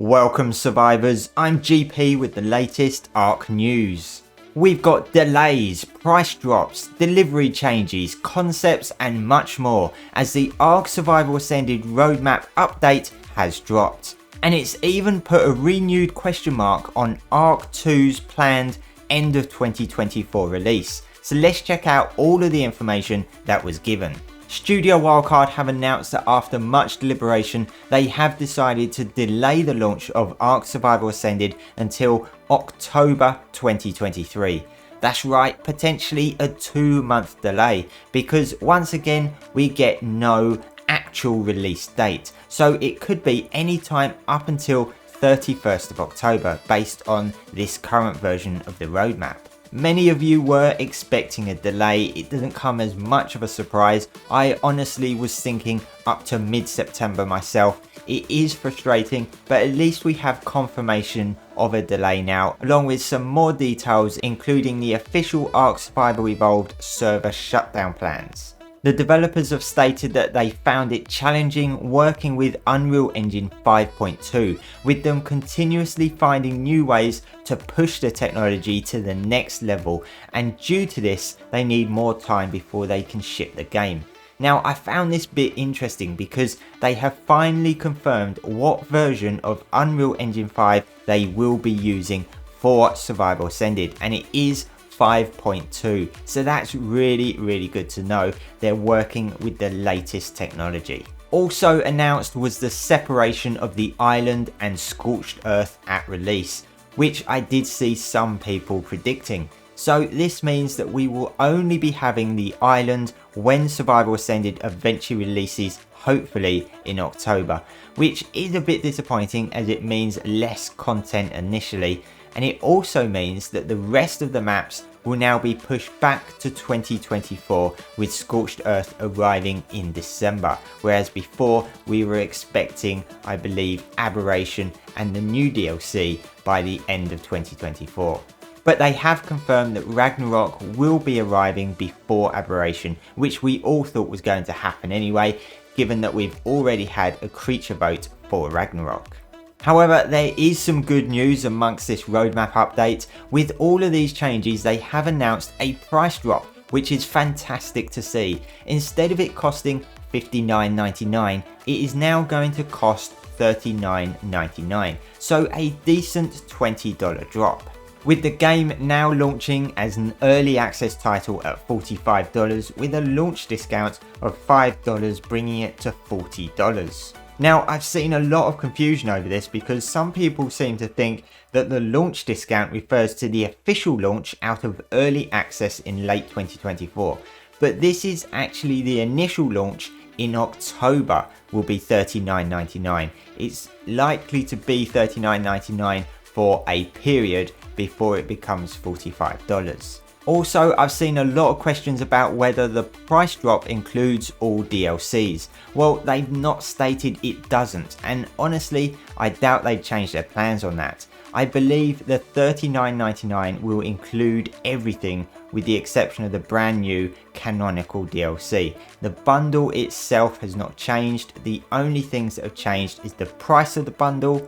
Welcome survivors, I'm GP with the latest ARK news. We've got delays, price drops, delivery changes, concepts and much more as the ARK Survival Ascended roadmap update has dropped. And it's even put a renewed question mark on ARK 2's planned end of 2024 release. So let's check out all of the information that was given. Studio Wildcard have announced that after much deliberation, they have decided to delay the launch of ARK Survival Ascended until October 2023. That's right, potentially a 2-month delay, because once again, we get no actual release date. So it could be any time up until 31st of October based on this current version of the roadmap. Many of you were expecting a delay. It didn't come as much of a surprise. I honestly was thinking up to mid-September myself. It is frustrating, but at least we have confirmation of a delay now, along with some more details including the official ARK Survival Evolved server shutdown plans. The developers have stated that they found it challenging working with Unreal Engine 5.2, with them continuously finding new ways to push the technology to the next level, and due to this they need more time before they can ship the game. Now I found this bit interesting because they have finally confirmed what version of Unreal Engine 5 they will be using for Survival Ascended, and it is 5.2, so that's really good to know they're working with the latest technology. Also announced was the separation of the island and scorched earth at release, which I did see some people predicting. So this means that we will only be having the island when Survival Ascended eventually releases, hopefully in October, which is a bit disappointing as it means less content initially, and it also means that the rest of the maps will now be pushed back to 2024 with Scorched Earth arriving in December, whereas before we were expecting, I believe, Aberration and the new DLC by the end of 2024. But they have confirmed that Ragnarok will be arriving before Aberration, which we all thought was going to happen anyway, given that we've already had a creature vote for Ragnarok. However, there is some good news amongst this roadmap update. With all of these changes, they have announced a price drop, which is fantastic to see. Instead of it costing $59.99, it is now going to cost $39.99, so a decent $20 drop. With the game now launching as an early access title at $45 with a launch discount of $5 bringing it to $40. Now, I've seen a lot of confusion over this because some people seem to think that the launch discount refers to the official launch out of early access in late 2024, but this is actually the initial launch in October will be $39.99. It's likely to be $39.99 for a period before it becomes $45. Also, I've seen a lot of questions about whether the price drop includes all DLCs. Well, they've not stated it doesn't, and honestly, I doubt they'd change their plans on that. I believe the $39.99 will include everything with the exception of the brand new canonical DLC. The bundle itself has not changed. The only things that have changed is the price of the bundle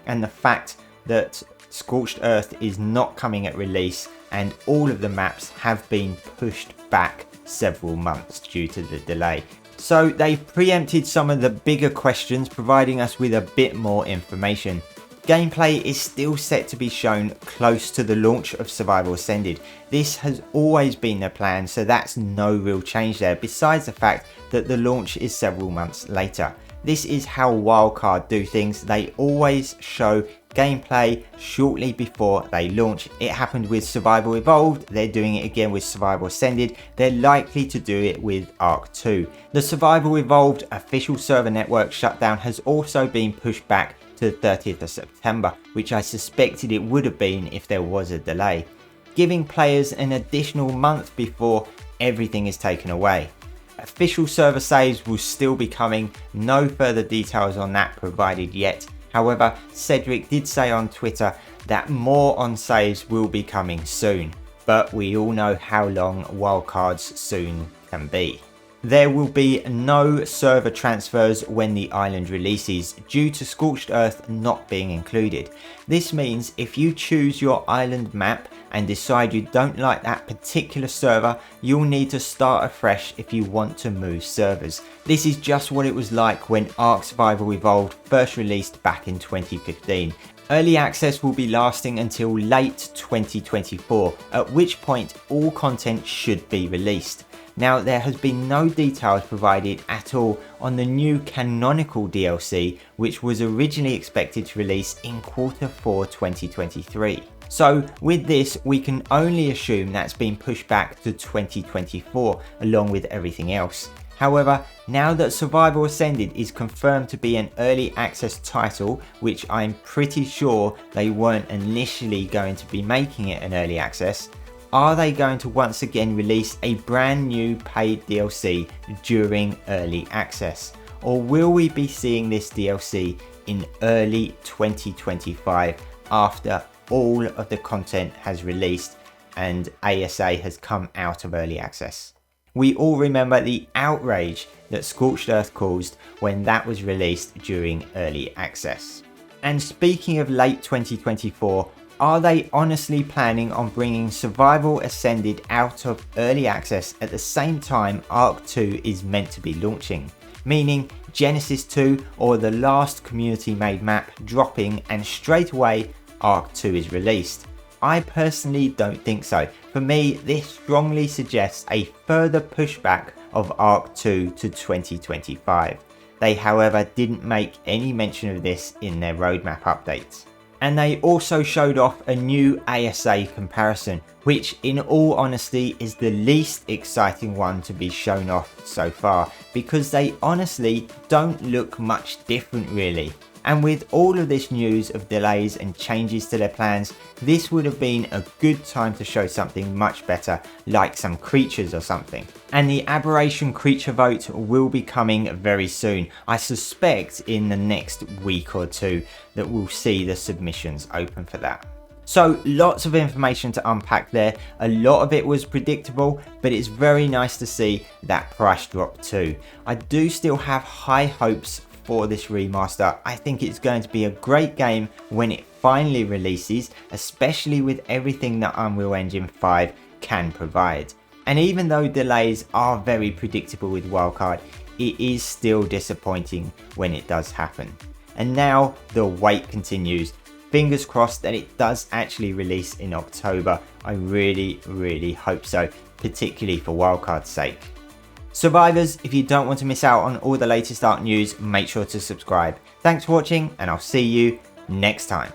and the fact that Scorched Earth is not coming at release, and all of the maps have been pushed back several months due to the delay. So they've preempted some of the bigger questions, providing us with a bit more information. Gameplay is still set to be shown close to the launch of Survival Ascended. This has always been their plan, so that's no real change there, besides the fact that the launch is several months later. This is how Wildcard do things. They always show gameplay shortly before they launch. It happened with Survival Evolved, they're doing it again with Survival Ascended, they're likely to do it with ARK 2. The Survival Evolved official server network shutdown has also been pushed back to the 30th of September, which I suspected it would have been if there was a delay, giving players an additional month before everything is taken away. Official server saves will still be coming, no further details on that provided yet. However, Cedric did say on Twitter that more on saves will be coming soon, but we all know how long wildcards soon can be. There will be no server transfers when the island releases due to Scorched Earth not being included. This means if you choose your island map and decide you don't like that particular server, you'll need to start afresh if you want to move servers. This is just what it was like when ARK Survival Evolved first released back in 2015. Early access will be lasting until late 2024, at which point all content should be released. Now, there has been no details provided at all on the new canonical DLC, which was originally expected to release in Q4 2023. So with this, we can only assume that's been pushed back to 2024 along with everything else. However, now that Survival Ascended is confirmed to be an early access title, which I'm pretty sure they weren't initially going to be making it an early access, are they going to once again release a brand new paid DLC during early access? Or will we be seeing this DLC in early 2025 after all of the content has released and ASA has come out of early access? We all remember the outrage that Scorched Earth caused when that was released during early access. And speaking of late 2024, are they honestly planning on bringing Survival Ascended out of early access at the same time ARK 2 is meant to be launching? Meaning Genesis 2 or the last community made map dropping and straight away ARK 2 is released? I personally don't think so. For me, this strongly suggests a further pushback of ARK 2 to 2025. They, however, didn't make any mention of this in their roadmap updates. And they also showed off a new ASA comparison, which in all honesty is the least exciting one to be shown off so far, because they honestly don't look much different really. And with all of this news of delays and changes to their plans, this would have been a good time to show something much better, like some creatures or something. And the aberration creature vote will be coming very soon. I suspect in the next week or two that we'll see the submissions open for that. So lots of information to unpack there. A lot of it was predictable, but it's very nice to see that price drop too. I do still have high hopes for this remaster. I think it's going to be a great game when it finally releases, especially with everything that Unreal Engine 5 can provide. And even though delays are very predictable with Wildcard, it is still disappointing when it does happen. And now the wait continues. Fingers crossed that it does actually release in October. I really hope so, particularly for Wildcard's sake. Survivors, if you don't want to miss out on all the latest ARK news, make sure to subscribe. Thanks for watching, and I'll see you next time.